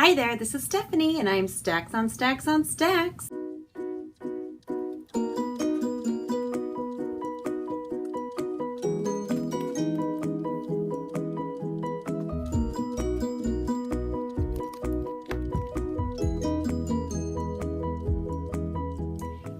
Hi there, this is Stephanie, and I'm Stacks on Stacks on Stacks.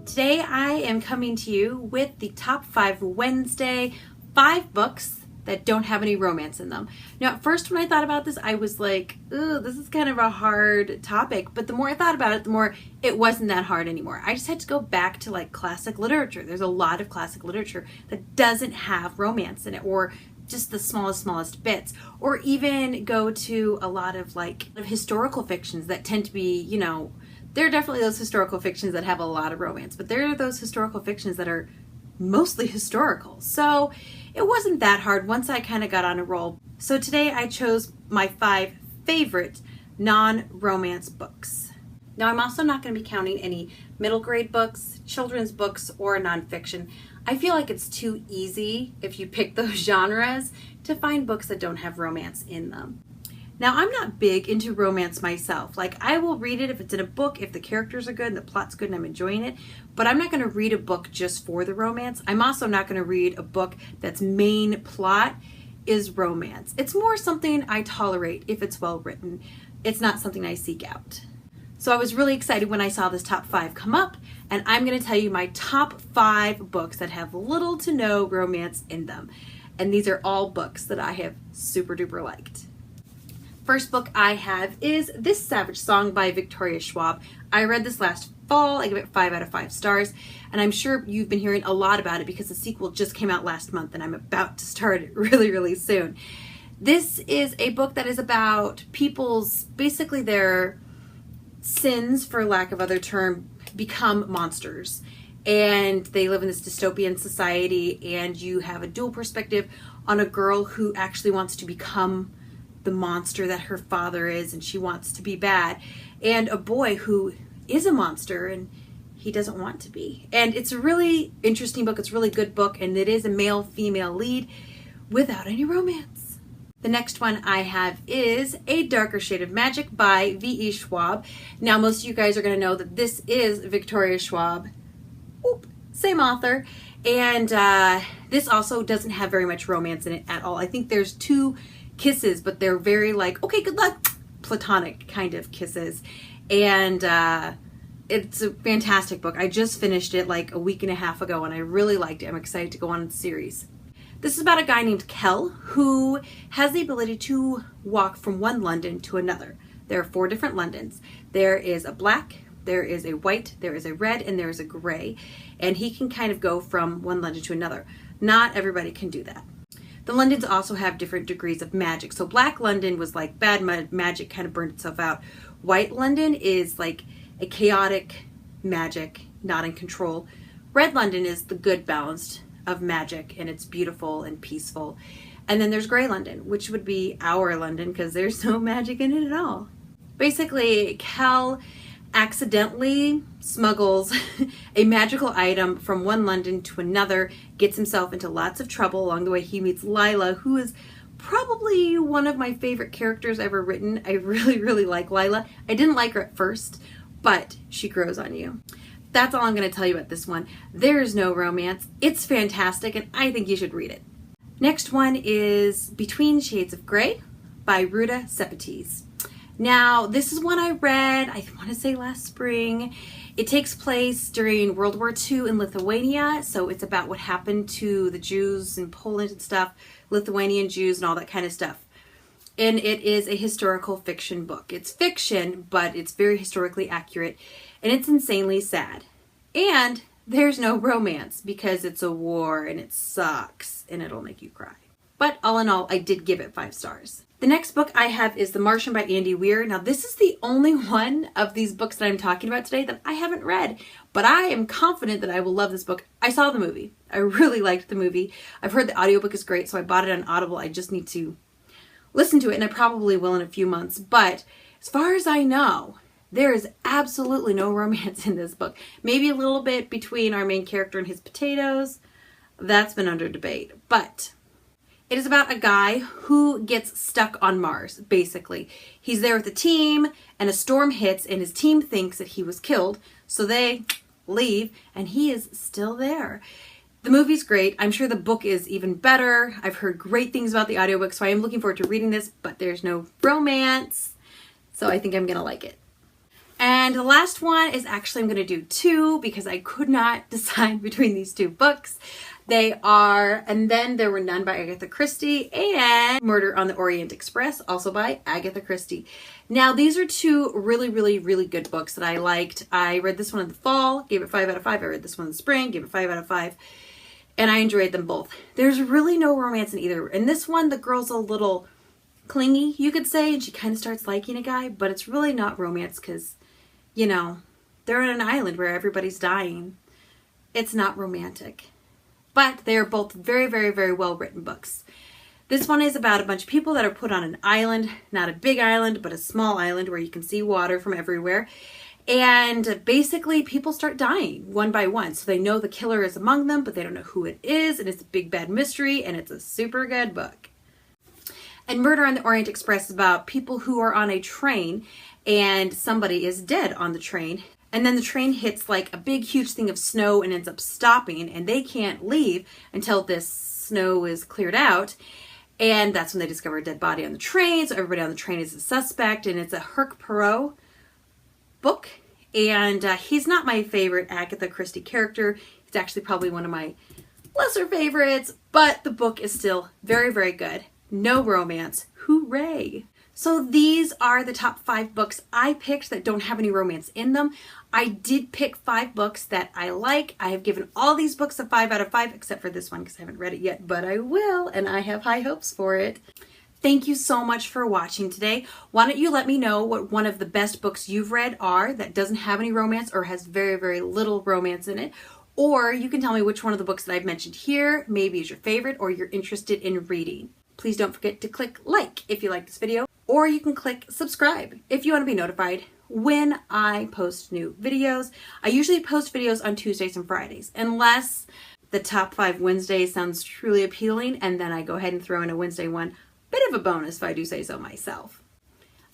Today I am coming to you with the Top 5 Wednesday, 5 books that don't have any romance in them. Now, at first when I thought about this, I was like, ooh, this is kind of a hard topic. But the more I thought about it, the more it wasn't that hard anymore. I just had to go back to like classic literature. There's a lot of classic literature that doesn't have romance in it, or just the smallest bits, or even go to a lot of historical fictions that tend to be, there are definitely those historical fictions that have a lot of romance, but there are those historical fictions that are mostly historical. So it wasn't that hard once I kind of got on a roll. So today I chose my 5 favorite non-romance books. Now I'm also not going to be counting any middle grade books, children's books, or nonfiction. I feel like it's too easy if you pick those genres to find books that don't have romance in them. Now, I'm not big into romance myself. I will read it if it's in a book, if the characters are good and the plot's good and I'm enjoying it, but I'm not going to read a book just for the romance. I'm also not going to read a book that's main plot is romance. It's more something I tolerate if it's well written. It's not something I seek out. So I was really excited when I saw this top 5 come up, and I'm going to tell you my top 5 books that have little to no romance in them. And these are all books that I have super duper liked. First book I have is This Savage Song by Victoria Schwab. I read this last fall. I give it 5 out of 5 stars, and I'm sure you've been hearing a lot about it because the sequel just came out last month and I'm about to start it really soon. This is a book that is about people's, basically their sins, for lack of other term, become monsters. And they live in this dystopian society, and you have a dual perspective on a girl who actually wants to become the monster that her father is, and she wants to be bad, and a boy who is a monster and he doesn't want to be. And it's a really interesting book. It's a really good book, and it is a male-female lead without any romance. The next one I have is A Darker Shade of Magic by V.E. Schwab. Now, most of you guys are going to know that this is Victoria Schwab. Oop, same author. And this also doesn't have very much romance in it at all. I think there's 2 kisses, but they're very okay, good luck, platonic kind of kisses. And it's a fantastic book. I just finished it a week and a half ago, and I really liked it. I'm excited to go on the series. This is about a guy named Kel who has the ability to walk from one London to another. There are 4 different Londons. There is a black, there is a white, there is a red, and there is a gray. And he can kind of go from one London to another. Not everybody can do that. The Londons also have different degrees of magic. So Black London was bad magic kind of burned itself out. White London is a chaotic magic, not in control. Red London is the good balance of magic, and it's beautiful and peaceful. And then there's Gray London, which would be our London because there's no magic in it at all. Basically, Kel accidentally smuggles a magical item from one London to another, gets himself into lots of trouble. Along the way, he meets Lila, who is probably one of my favorite characters ever written. I really like Lila. I didn't like her at first, but she grows on you. That's all I'm going to tell you about this one. There's no romance. It's fantastic, and I think you should read it. Next one is Between Shades of Grey by Ruta Sepetys. Now, this is one I read, I want to say last spring. It takes place during World War II in Lithuania, so it's about what happened to the Jews in Poland and stuff, Lithuanian Jews and all that kind of stuff. And it is a historical fiction book. It's fiction, but it's very historically accurate, and it's insanely sad. And there's no romance because it's a war and it sucks and it'll make you cry. But all in all, I did give it 5 stars. The next book I have is The Martian by Andy Weir. Now, this is the only one of these books that I'm talking about today that I haven't read, but I am confident that I will love this book. I saw the movie. I really liked the movie. I've heard the audiobook is great, so I bought it on Audible. I just need to listen to it, and I probably will in a few months. But as far as I know, there is absolutely no romance in this book. Maybe a little bit between our main character and his potatoes. That's been under debate. But It is about a guy who gets stuck on Mars, basically. He's there with a team, and a storm hits, and his team thinks that he was killed, so they leave, and he is still there. The movie's great. I'm sure the book is even better. I've heard great things about the audiobook, so I am looking forward to reading this, but there's no romance, so I think I'm gonna like it. And the last one is actually, I'm going to do two because I could not decide between these two books. They are And Then There Were None by Agatha Christie and Murder on the Orient Express, also by Agatha Christie. Now, these are two really, really, really good books that I liked. I read this one in the fall, gave it 5 out of 5. I read this one in the spring, gave it 5 out of 5. And I enjoyed them both. There's really no romance in either. In this one, the girl's a little clingy, you could say, and she kind of starts liking a guy, but it's really not romance because, you know, they're on an island where everybody's dying. It's not romantic. But they are both very, very, very well written books. This one is about a bunch of people that are put on an island, not a big island, but a small island where you can see water from everywhere. And basically people start dying one by one. So they know the killer is among them, but they don't know who it is. And it's a big bad mystery, and it's a super good book. And Murder on the Orient Express is about people who are on a train and somebody is dead on the train. And then the train hits like a big, huge thing of snow and ends up stopping, and they can't leave until this snow is cleared out. And that's when they discover a dead body on the train. So everybody on the train is a suspect, and it's a Hercule Poirot book. And he's not my favorite Agatha Christie character. He's actually probably one of my lesser favorites, but the book is still very, very good. No romance. Hooray! So these are the top 5 books I picked that don't have any romance in them. I did pick 5 books that I like. I have given all these books a 5 out of 5, except for this one because I haven't read it yet, but I will, and I have high hopes for it. Thank you so much for watching today. Why don't you let me know what one of the best books you've read are that doesn't have any romance or has very, very little romance in it. Or you can tell me which one of the books that I've mentioned here maybe is your favorite or you're interested in reading. Please don't forget to click like if you like this video, or you can click subscribe if you want to be notified when I post new videos. I usually post videos on Tuesdays and Fridays, unless the top 5 Wednesdays sounds truly appealing, and then I go ahead and throw in a Wednesday one. Bit of a bonus if I do say so myself.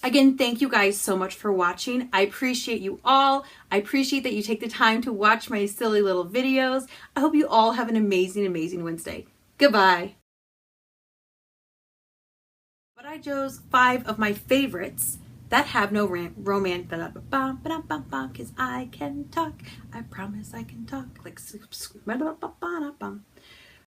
Again, thank you guys so much for watching. I appreciate you all. I appreciate that you take the time to watch my silly little videos. I hope you all have an amazing, amazing Wednesday. Goodbye. But I chose 5 of my favorites that have no romance, because I can talk. I promise I can talk. Like,